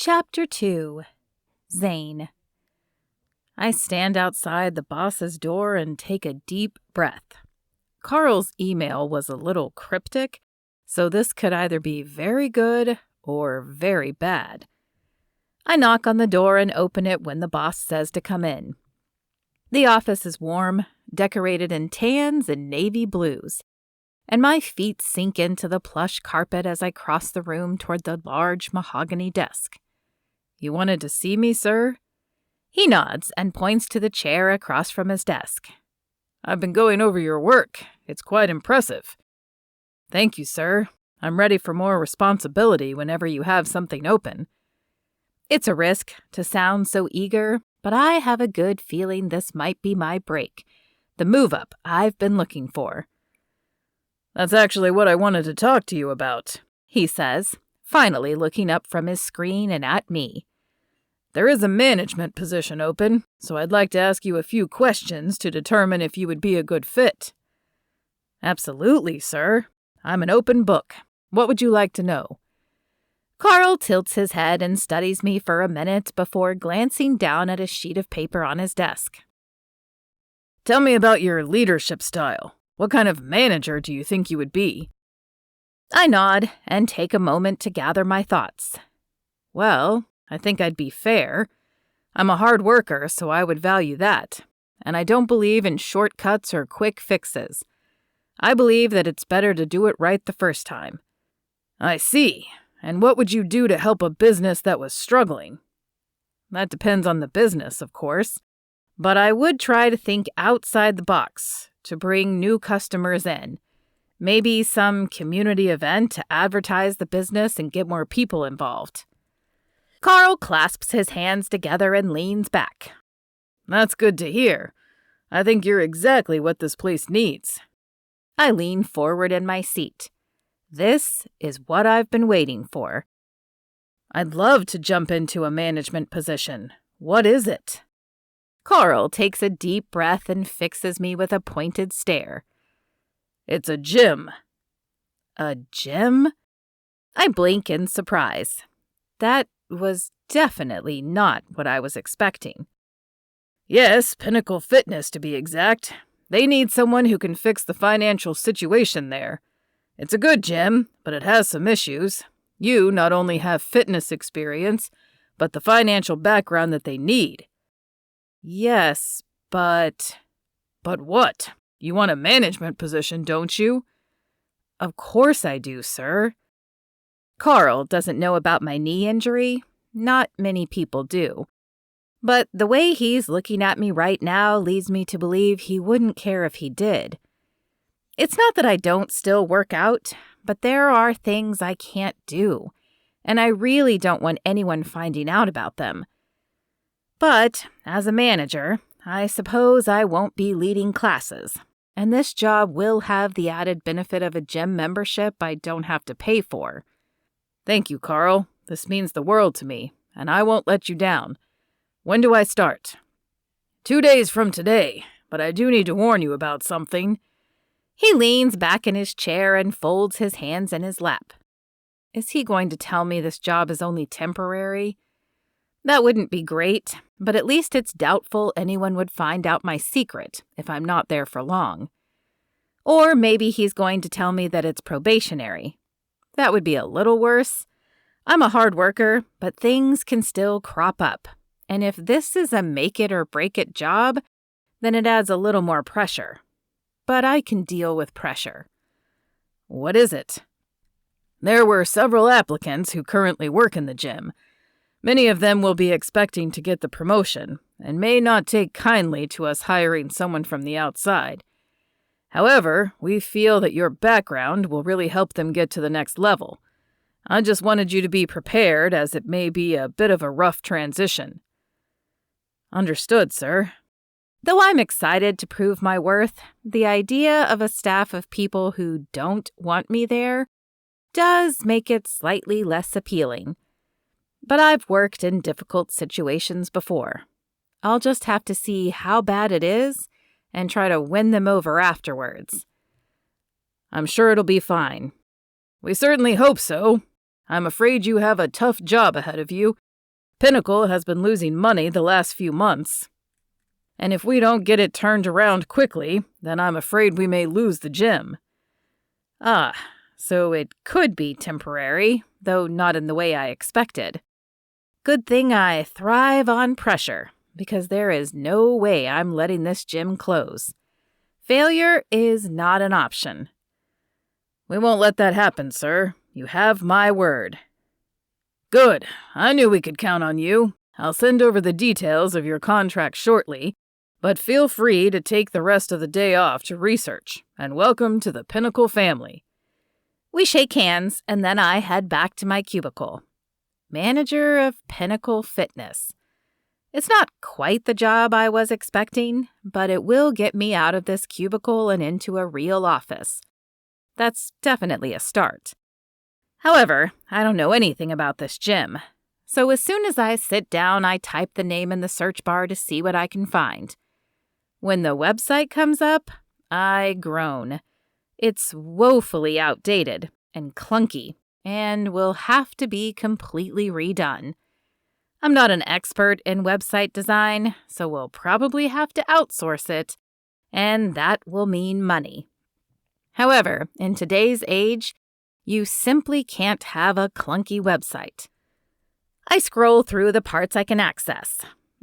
Chapter 2. Zane. I stand outside the boss's door and take a deep breath. Carl's email was a little cryptic, so this could either be very good or very bad. I knock on the door and open it when the boss says to come in. The office is warm, decorated in tans and navy blues, and my feet sink into the plush carpet as I cross the room toward the large mahogany desk. "You wanted to see me, sir?" He nods and points to the chair across from his desk. "I've been going over your work. It's quite impressive." "Thank you, sir. I'm ready for more responsibility whenever you have something open." It's a risk to sound so eager, but I have a good feeling this might be my break, the move-up I've been looking for. "That's actually what I wanted to talk to you about," he says, finally looking up from his screen and at me. "There is a management position open, so I'd like to ask you a few questions to determine if you would be a good fit." "Absolutely, sir. I'm an open book. What would you like to know?" Carl tilts his head and studies me for a minute before glancing down at a sheet of paper on his desk. "Tell me about your leadership style. What kind of manager do you think you would be?" I nod and take a moment to gather my thoughts. Well, I think I'd be fair. I'm a hard worker, so I would value that. And I don't believe in shortcuts or quick fixes. I believe that it's better to do it right the first time. "I see. And what would you do to help a business that was struggling?" "That depends on the business, of course. But I would try to think outside the box to bring new customers in. Maybe some community event to advertise the business and get more people involved." Carl clasps his hands together and leans back. "That's good to hear. I think you're exactly what this place needs." I lean forward in my seat. This is what I've been waiting for. "I'd love to jump into a management position. What is it?" Carl takes a deep breath and fixes me with a pointed stare. "It's a gym." "A gym?" I blink in surprise. That was definitely not what I was expecting. "Yes, Pinnacle Fitness to be exact. They need someone who can fix the financial situation there. It's a good gym, but it has some issues. You not only have fitness experience, but the financial background that they need." "Yes, but..." "But what? You want a management position, don't you?" "Of course I do, sir." Carl doesn't know about my knee injury. Not many people do. But the way he's looking at me right now leads me to believe he wouldn't care if he did. It's not that I don't still work out, but there are things I can't do, and I really don't want anyone finding out about them. But as a manager, I suppose I won't be leading classes, and this job will have the added benefit of a gym membership I don't have to pay for. "Thank you, Carl. This means the world to me, and I won't let you down. When do I start?" 2 days from today, but I do need to warn you about something." He leans back in his chair and folds his hands in his lap. Is he going to tell me this job is only temporary? That wouldn't be great, but at least it's doubtful anyone would find out my secret if I'm not there for long. Or maybe he's going to tell me that it's probationary. That would be a little worse. I'm a hard worker, but things can still crop up. And if this is a make-it-or-break-it job, then it adds a little more pressure. But I can deal with pressure. "What is it?" "There were several applicants who currently work in the gym. Many of them will be expecting to get the promotion and may not take kindly to us hiring someone from the outside. However, we feel that your background will really help them get to the next level. I just wanted you to be prepared, as it may be a bit of a rough transition." "Understood, sir." Though I'm excited to prove my worth, the idea of a staff of people who don't want me there does make it slightly less appealing. But I've worked in difficult situations before. I'll just have to see how bad it is and try to win them over afterwards. "I'm sure it'll be fine." "We certainly hope so. I'm afraid you have a tough job ahead of you, Pinnacle has been losing money the last few months. And if we don't get it turned around quickly, then I'm afraid we may lose the gym. Ah, so it could be temporary, though not in the way I expected. Good thing I thrive on pressure, because there is no way I'm letting this gym close. Failure is not an option. We won't let that happen, sir. You have my word. Good. I knew we could count on you. I'll send over the details of your contract shortly, but feel free to take the rest of the day off to research, and welcome to the Pinnacle family. We shake hands, and then I head back to my cubicle. Manager of Pinnacle Fitness. It's not quite the job I was expecting, but it will get me out of this cubicle and into a real office. That's definitely a start. However, I don't know anything about this gym, so as soon as I sit down, I type the name in the search bar to see what I can find. When the website comes up, I groan. It's woefully outdated and clunky, and will have to be completely redone. I'm not an expert in website design, so we'll probably have to outsource it, and that will mean money. However, in today's age, you simply can't have a clunky website. I scroll through the parts I can access.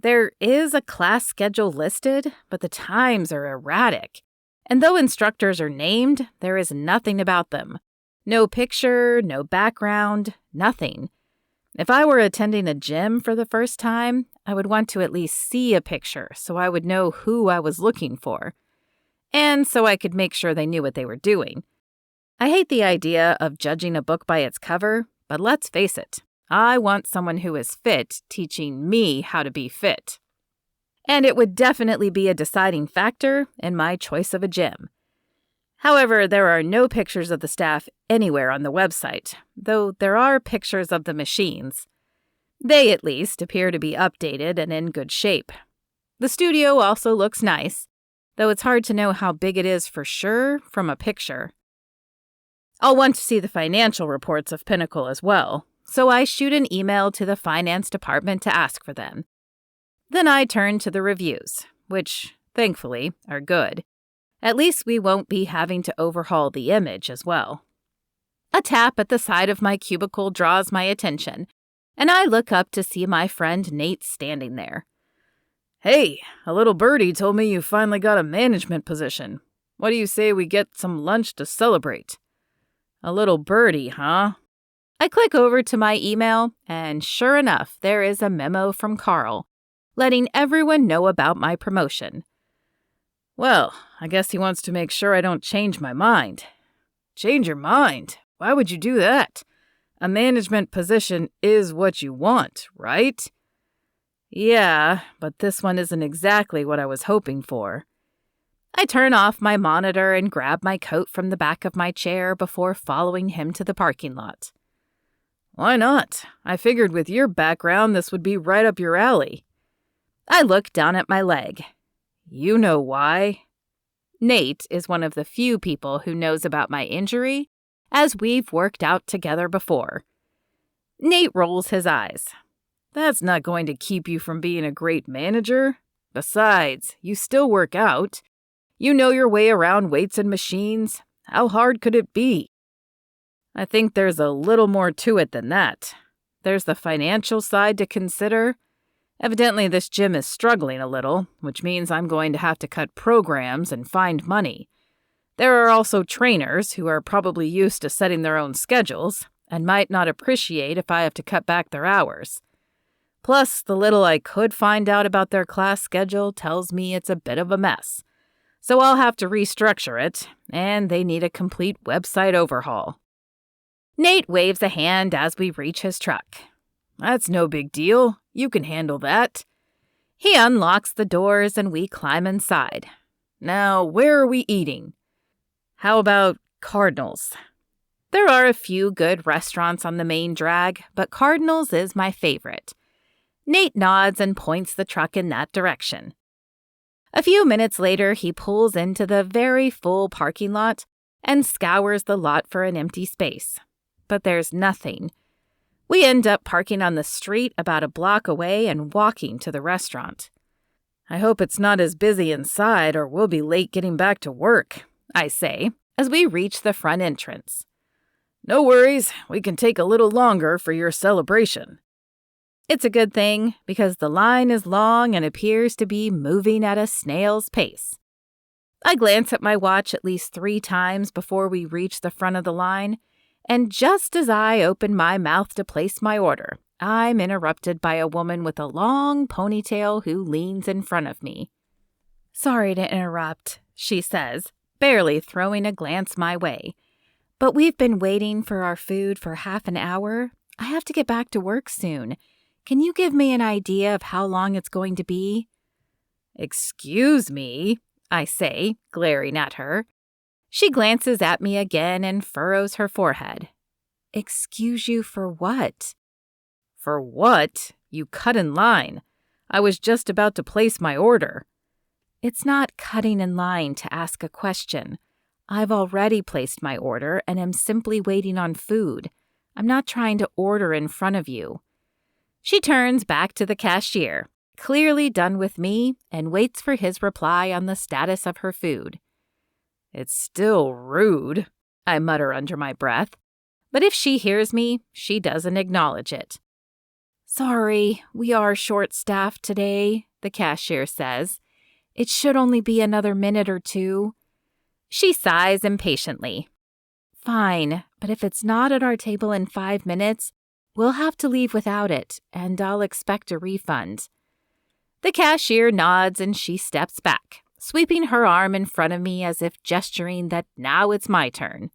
There is a class schedule listed, but the times are erratic. And though instructors are named, there is nothing about them. No picture, no background, nothing. If I were attending a gym for the first time, I would want to at least see a picture so I would know who I was looking for. And so I could make sure they knew what they were doing. I hate the idea of judging a book by its cover, but let's face it, I want someone who is fit teaching me how to be fit. And it would definitely be a deciding factor in my choice of a gym. However, there are no pictures of the staff anywhere on the website, though there are pictures of the machines. They, at least, appear to be updated and in good shape. The studio also looks nice, though it's hard to know how big it is for sure from a picture. I'll want to see the financial reports of Pinnacle as well, so I shoot an email to the finance department to ask for them. Then I turn to the reviews, which, thankfully, are good. At least we won't be having to overhaul the image as well. A tap at the side of my cubicle draws my attention, and I look up to see my friend Nate standing there. Hey, a little birdie told me you finally got a management position. What do you say we get some lunch to celebrate? A little birdie, huh? I click over to my email, and sure enough, there is a memo from Carl, letting everyone know about my promotion. Well, I guess he wants to make sure I don't change my mind. Change your mind? Why would you do that? A management position is what you want, right? Yeah, but this one isn't exactly what I was hoping for. I turn off my monitor and grab my coat from the back of my chair before following him to the parking lot. Why not? I figured with your background this would be right up your alley. I look down at my leg. You know why. Nate is one of the few people who knows about my injury, as we've worked out together before. Nate rolls his eyes. That's not going to keep you from being a great manager. Besides, you still work out. You know your way around weights and machines. How hard could it be? I think there's a little more to it than that. There's the financial side to consider. Evidently, this gym is struggling a little, which means I'm going to have to cut programs and find money. There are also trainers who are probably used to setting their own schedules and might not appreciate if I have to cut back their hours. Plus, the little I could find out about their class schedule tells me it's a bit of a mess. So I'll have to restructure it, and they need a complete website overhaul. Nate waves a hand as we reach his truck. That's no big deal. You can handle that. He unlocks the doors and we climb inside. Now, where are we eating? How about Cardinals? There are a few good restaurants on the main drag, but Cardinals is my favorite. Nate nods and points the truck in that direction. A few minutes later, he pulls into the very full parking lot and scours the lot for an empty space. But there's nothing. We end up parking on the street about a block away and walking to the restaurant. I hope it's not as busy inside or we'll be late getting back to work, I say, as we reach the front entrance. No worries, we can take a little longer for your celebration. It's a good thing because the line is long and appears to be moving at a snail's pace. I glance at my watch at least 3 times before we reach the front of the line, and just as I open my mouth to place my order, I'm interrupted by a woman with a long ponytail who leans in front of me. Sorry to interrupt, she says, barely throwing a glance my way. But we've been waiting for our food for half an hour. I have to get back to work soon. Can you give me an idea of how long it's going to be? Excuse me, I say, glaring at her. She glances at me again and furrows her forehead. Excuse you for what? For what? You cut in line. I was just about to place my order. It's not cutting in line to ask a question. I've already placed my order and am simply waiting on food. I'm not trying to order in front of you. She turns back to the cashier, clearly done with me, and waits for his reply on the status of her food. It's still rude, I mutter under my breath, but if she hears me, she doesn't acknowledge it. Sorry, we are short-staffed today, the cashier says. It should only be another minute or 2. She sighs impatiently. Fine, but if it's not at our table in 5 minutes, we'll have to leave without it, and I'll expect a refund. The cashier nods and she steps back, sweeping her arm in front of me as if gesturing that now it's my turn.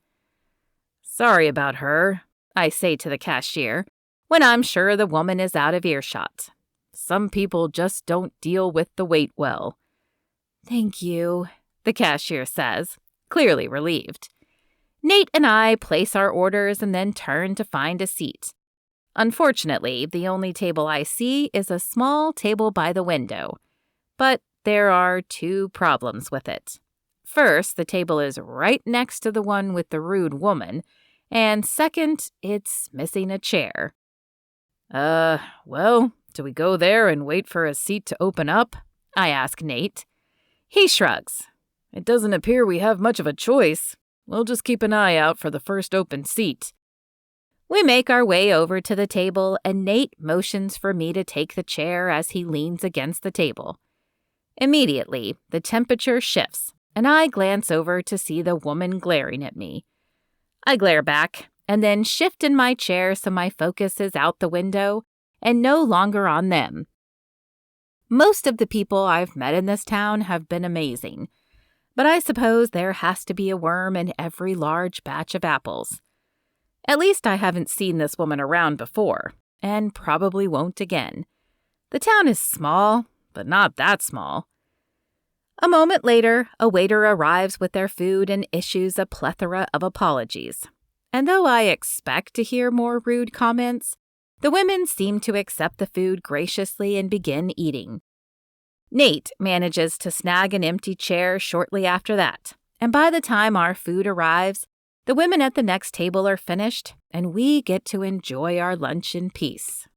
Sorry about her, I say to the cashier, when I'm sure the woman is out of earshot. Some people just don't deal with the wait well. Thank you, the cashier says, clearly relieved. Nate and I place our orders and then turn to find a seat. Unfortunately, the only table I see is a small table by the window, but there are 2 problems with it. First, the table is right next to the one with the rude woman, and second, it's missing a chair. Well, do we go there and wait for a seat to open up? I ask Nate. He shrugs. It doesn't appear we have much of a choice. We'll just keep an eye out for the first open seat. We make our way over to the table, and Nate motions for me to take the chair as he leans against the table. Immediately, the temperature shifts, and I glance over to see the woman glaring at me. I glare back, and then shift in my chair so my focus is out the window and no longer on them. Most of the people I've met in this town have been amazing, but I suppose there has to be a worm in every large batch of apples. At least I haven't seen this woman around before, and probably won't again. The town is small, but not that small. A moment later, a waiter arrives with their food and issues a plethora of apologies. And though I expect to hear more rude comments, the women seem to accept the food graciously and begin eating. Nate manages to snag an empty chair shortly after that, and by the time our food arrives, the women at the next table are finished, and we get to enjoy our lunch in peace.